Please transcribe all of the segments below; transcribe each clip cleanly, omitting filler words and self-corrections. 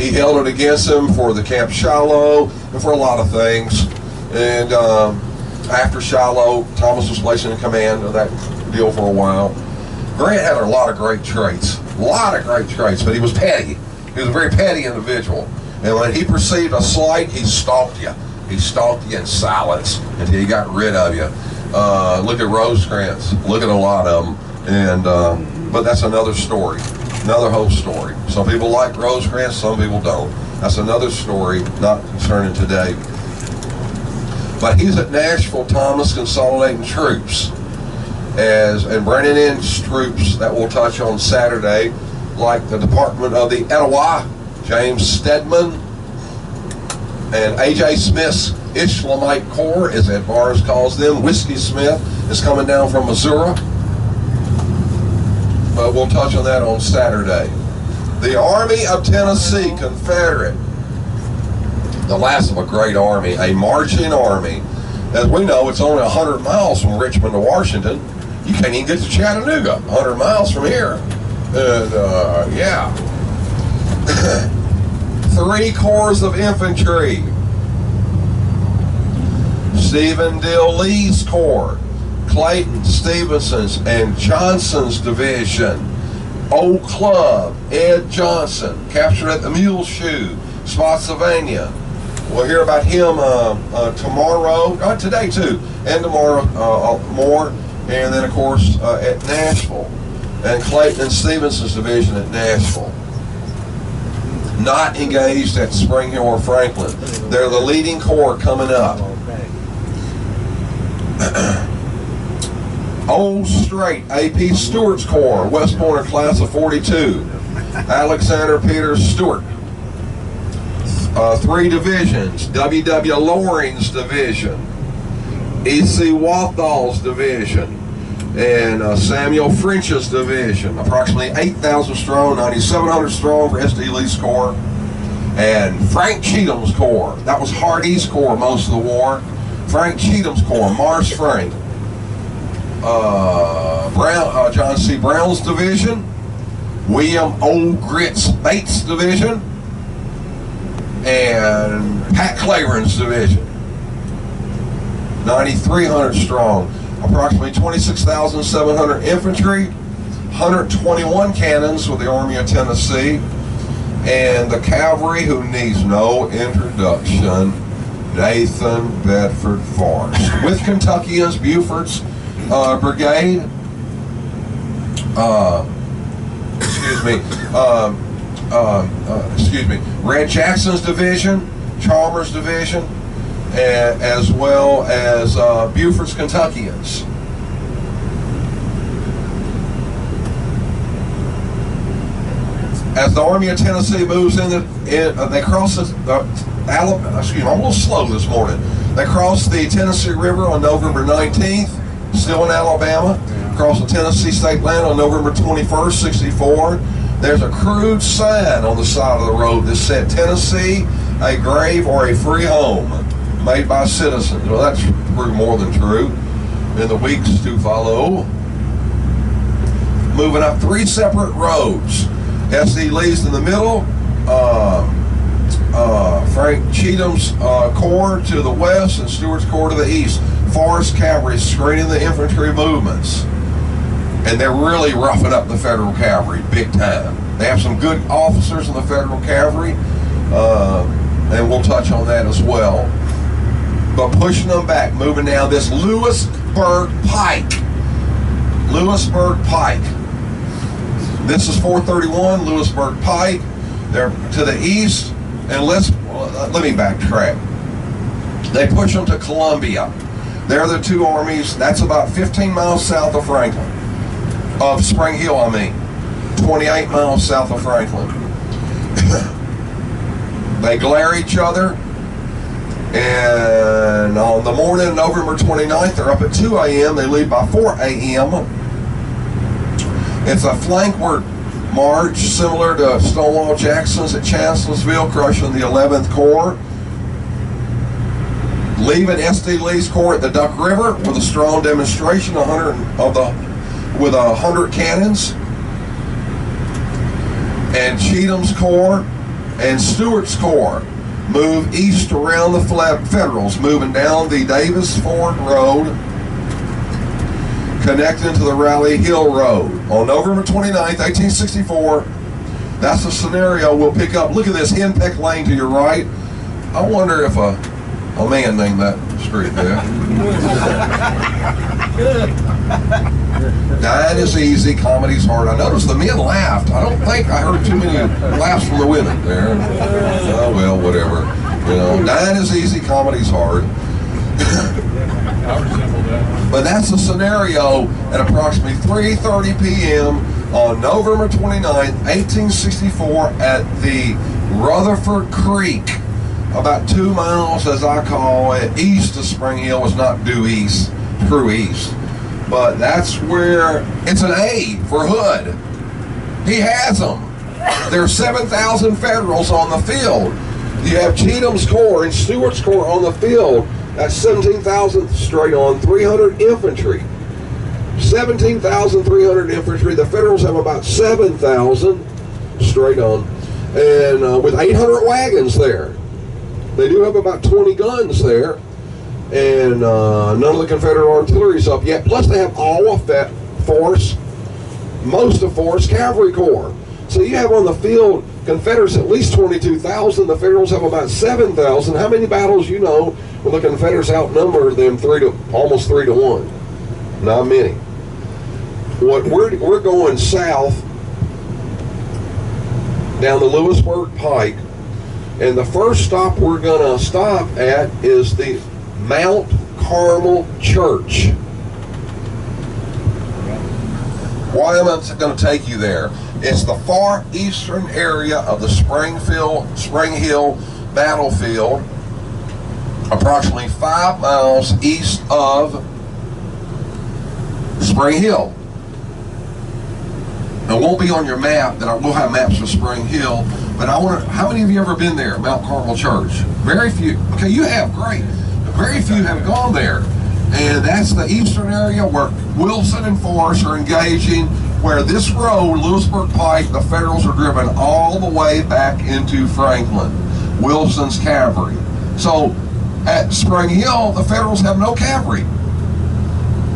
He held it against him for the Camp Shiloh and for a lot of things. And after Shiloh, Thomas was placed in command of that deal for a while. Grant had a lot of great traits, but he was petty. He was a very petty individual. And when he perceived a slight, he stalked you. He stalked you in silence until he got rid of you. Look at Rosecrans. Look at a lot of them. And but that's another story, another whole story. Some people like Rosecrans, some people don't. That's another story, not concerning today. But he's at Nashville, Thomas, consolidating troops and bringing in troops that we'll touch on Saturday, like the Department of the Etowah, James Stedman, and A.J. Smith's Ishmaelite Corps, as Ed Barnes calls them. Whiskey Smith is coming down from Missouri. But we'll touch on that on Saturday. The Army of Tennessee, Confederate. The last of a great army, a marching army. As we know, it's only 100 miles from Richmond to Washington. You can't even get to Chattanooga, 100 miles from here. And, yeah. 3 corps of infantry. Stephen Dill Lee's Corps, Clayton, Stevenson's, and Johnson's division. Old Club, Ed Johnson, captured at the Mule Shoe, Spotsylvania. We'll hear about him tomorrow, today too, and tomorrow more. And then, of course, at Nashville. And Clayton and Stevenson's division at Nashville. Not engaged at Spring Hill or Franklin. They're the leading corps coming up. Old Straight, A.P. Stewart's Corps, West Pointer class of 42. Alexander Peters Stewart. 3 divisions. W.W. Loring's division. E.C. Walthal's division. And Samuel French's division. Approximately 8,000 strong, 9,700 strong for S.D. Lee's Corps. And Frank Cheatham's Corps. That was Hardee's Corps most of the war. Frank Cheatham's Corps, Mars Frank. John C. Brown's division. William O. Grits Bates division. And Pat Claveren's division. 9,300 strong. Approximately 26,700 infantry. 121 cannons with the Army of Tennessee. And the cavalry, who needs no introduction, Nathan Bedford Forrest. With Kentuckians, Buford's brigade. Red Jackson's division, Chalmers' division, as well as Buford's Kentuckians. As the Army of Tennessee moves in, they cross Alabama. Excuse me, I'm a little slow this morning. They cross the Tennessee River on November 19th, still in Alabama. Cross the Tennessee state line on November 21st, 64. There's a crude sign on the side of the road that said, "Tennessee, a grave or a free home," made by citizens. Well, that's more than true. In the weeks to follow, moving up 3 separate roads. S.D. Lee's in the middle, Frank Cheatham's Corps to the west, and Stewart's Corps to the east. Forrest Cavalry screening the infantry movements. And they're really roughing up the Federal Cavalry big time. They have some good officers in the Federal Cavalry, and we'll touch on that as well. But pushing them back, moving down this Louisburg Pike. Louisburg Pike. This is 431 Louisburg Pike. They're to the east, and let me backtrack. They push them to Columbia. They're the 2 armies. That's about 15 miles south of Franklin. Of Spring Hill, I mean. 28 miles south of Franklin. They glare each other. And on the morning of November 29th, they're up at 2 a.m. They leave by 4 a.m. It's a flankward march similar to Stonewall Jackson's at Chancellorsville, crushing the 11th Corps. Leaving S.D. Lee's Corps at the Duck River with a strong demonstration, with 100 cannons. And Cheatham's Corps and Stewart's Corps move east around the Federals, moving down the Davis Ford Road, connecting to the Raleigh Hill Road. On November 29th, 1864, that's the scenario we'll pick up. Look at this, Henpeck Lane to your right. I wonder if a man named that street there. Dying is easy, comedy's hard. I noticed the men laughed. I don't think I heard too many laughs from the women there. Oh well, whatever. You know, dying is easy, comedy's hard. But that's the scenario at approximately 3:30 p.m. on November 29, 1864 at the Rutherford Creek, about 2 miles, as I call it, east of Spring Hill. It's not due east, true east. But that's where, it's an A for Hood. He has them. There are 7,000 Federals on the field. You have Cheatham's Corps and Stewart's Corps on the field. That's 17,000 straight on, 300 infantry. 17,300 infantry. The Federals have about 7,000 straight on. And with 800 wagons there. They do have about 20 guns there. And none of the Confederate artillery is up yet. Plus they have all of Force, most of Force Cavalry Corps. So you have on the field Confederates at least 22,000. The Federals have about 7,000. How many battles you know when the Confederates outnumber them almost 3 to 1? Not many. What we're going south down the Louisville Pike, and the first stop we're going to stop at is the Mount Carmel Church. Why am I going to take you there? It's the far eastern area of the Spring Hill battlefield, approximately 5 miles east of Spring Hill. It won't be on your map, we'll have maps for Spring Hill, but I wonder, how many of you ever been there, Mount Carmel Church? Very few. Okay, you have, great. Very few have gone there. And that's the eastern area where Wilson and Forrest are engaging, where this road, Louisburg Pike, the Federals are driven all the way back into Franklin, Wilson's cavalry. So at Spring Hill, the Federals have no cavalry.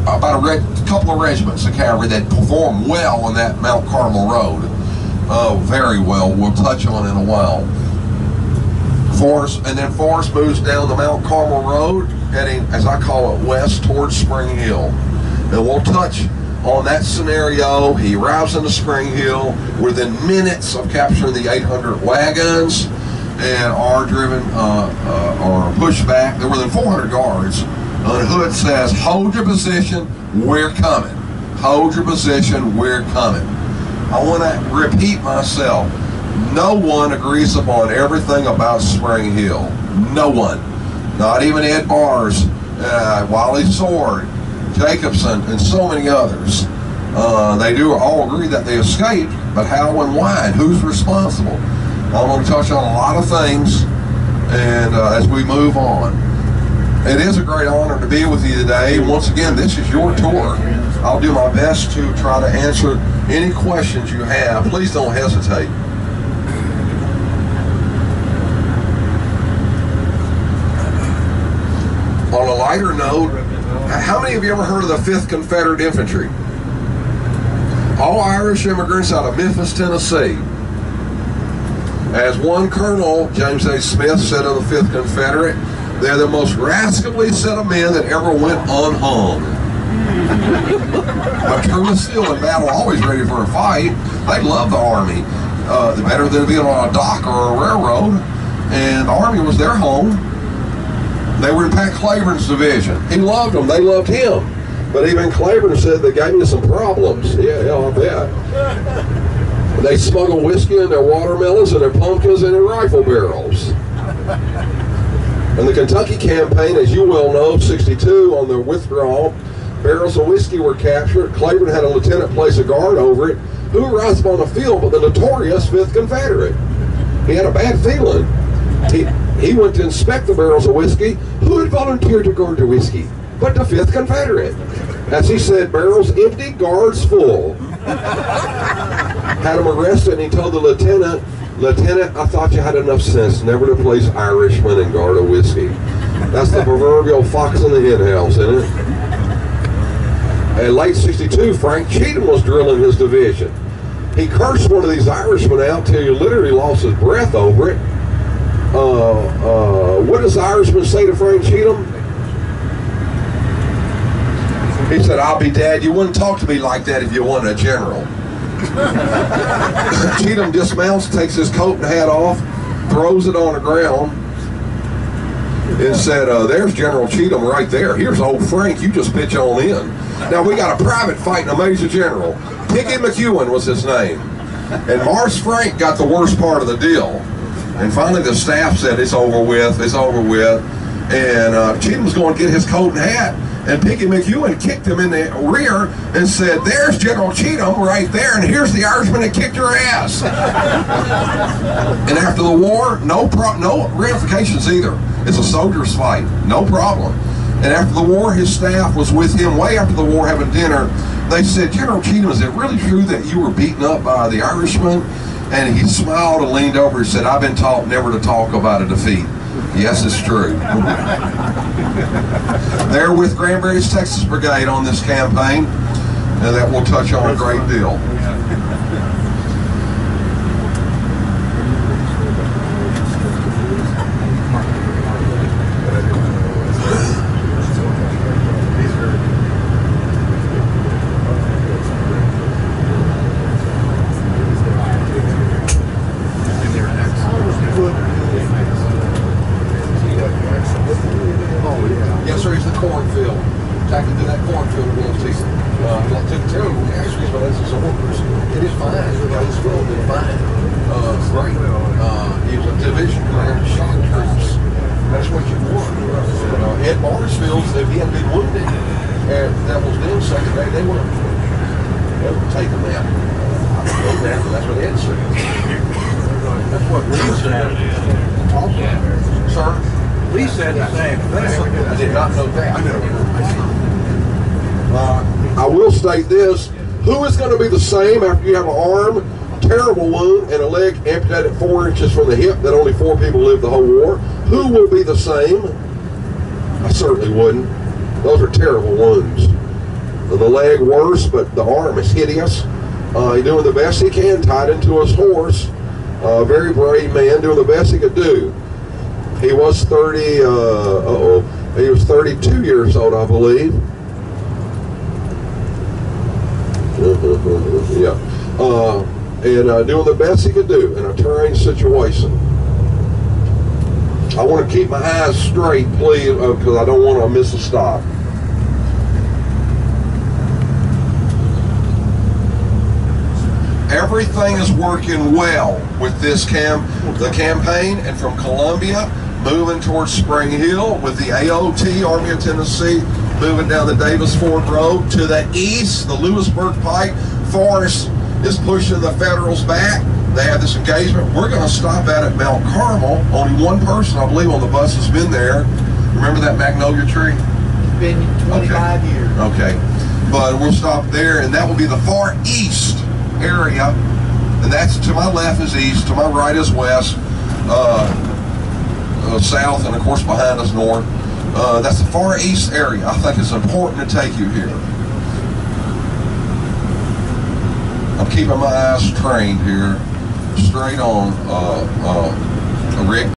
About a couple of regiments of cavalry that perform well on that Mount Carmel road. Very well. We'll touch on it in a while. And then Forrest moves down the Mount Carmel road, heading, as I call it, west towards Spring Hill. And we'll touch on that scenario. He arrives into Spring Hill within minutes of capturing the 800 wagons and are driven or pushed back. There were within 400 guards. And Hood says, hold your position, we're coming. Hold your position, we're coming. I want to repeat myself. No one agrees upon everything about Spring Hill. No one. Not even Ed Bars, Wally Sword, Jacobson, and so many others. They do all agree that they escaped, but how and why, and who's responsible? I'm going to touch on a lot of things, and as we move on. It is a great honor to be with you today. Once again, this is your tour. I'll do my best to try to answer any questions you have. Please don't hesitate. On a lighter note, how many of you ever heard of the 5th Confederate Infantry? All Irish immigrants out of Memphis, Tennessee. As one Colonel, James A. Smith, said of the 5th Confederate, they're the most rascally set of men that ever went unhung. But truly still in battle, always ready for a fight. They love the Army. Better than being on a dock or a railroad. And the Army was their home. They were in Pat Claiborne's division. He loved them. They loved him. But even Claiborne said they gave me some problems. Yeah, I'll bet. They smuggled whiskey in their watermelons and their pumpkins and their rifle barrels. In the Kentucky campaign, as you well know, 62 on the withdrawal, barrels of whiskey were captured. Claiborne had a lieutenant place a guard over it. Who arrived on the field but the notorious 5th Confederate? He had a bad feeling. He went to inspect the barrels of whiskey. Who had volunteered to guard the whiskey? But the 5th Confederate. As he said, barrels empty, guards full. Had him arrested, and he told the lieutenant, Lieutenant, I thought you had enough sense never to place Irishmen in guard of whiskey. That's the proverbial fox in the henhouse, isn't it? In late 62, Frank Cheatham was drilling his division. He cursed one of these Irishmen out till he literally lost his breath over it. What does the Irishman say to Frank Cheatham? He said, "I'll be dead. You wouldn't talk to me like that if you weren't a general." Cheatham dismounts, takes his coat and hat off, throws it on the ground, and said, "There's General Cheatham right there. Here's old Frank. You just pitch on in." Now we got a private fighting a major general. Pickett McEwen was his name. And Mars Frank got the worst part of the deal. And finally the staff said, "It's over with, it's over with." And Cheatham was going to get his coat and hat. And Pickett McEwen kicked him in the rear and said, "There's General Cheatham right there, and here's the Irishman that kicked your ass." And after the war, no ramifications either. It's a soldier's fight, no problem. And after the war, his staff was with him way after the war having dinner. They said, "General Cheatham, is it really true that you were beaten up by the Irishman?" And he smiled and leaned over and said, "I've been taught never to talk about a defeat." Yes, it's true. They're with Granbury's Texas Brigade on this campaign, and that will touch on a great deal. Yes, sir, he's the cornfield. Attacking through that cornfield against Cheatham. Took terrible casualties, but as his orders, it is fine. Everybody's still been fine. Great. He was a division commander, shock troops. That's what you want. Ed Barnesfield, if he hadn't been wounded, that was them second day, they would have taken them. That's what Ed said. That's what Lee said. Sir? Lee said the same thing. I did not know that. I will state this. Who is going to be the same after you have an arm, terrible wound, and a leg amputated 4 inches from the hip that only 4 people lived the whole war? Who will be the same? I certainly wouldn't. Those are terrible wounds. The leg worse, but the arm is hideous. He's doing the best he can, tied into his horse. Very brave man, doing the best he could do. He was 32 years old, I believe. Yeah. And doing the best he could do in a terrain situation. I want to keep my eyes straight, please, because I don't want to miss a stop. Everything is working well with the campaign, and from Columbia moving towards Spring Hill with the AOT, Army of Tennessee, moving down the Davis Ford Road. To the east, the Lewisburg Pike Forest is pushing the Federals back. They have this engagement. We're going to stop at Mount Carmel. Only one person, I believe, on the bus has been there. Remember that magnolia tree? It's been 25 years. Okay. But we'll stop there, and that will be the far east area. And that's to my left is east, to my right is west, south, and of course behind us north. That's the far east area. I think it's important to take you here. I'm keeping my eyes trained here, straight on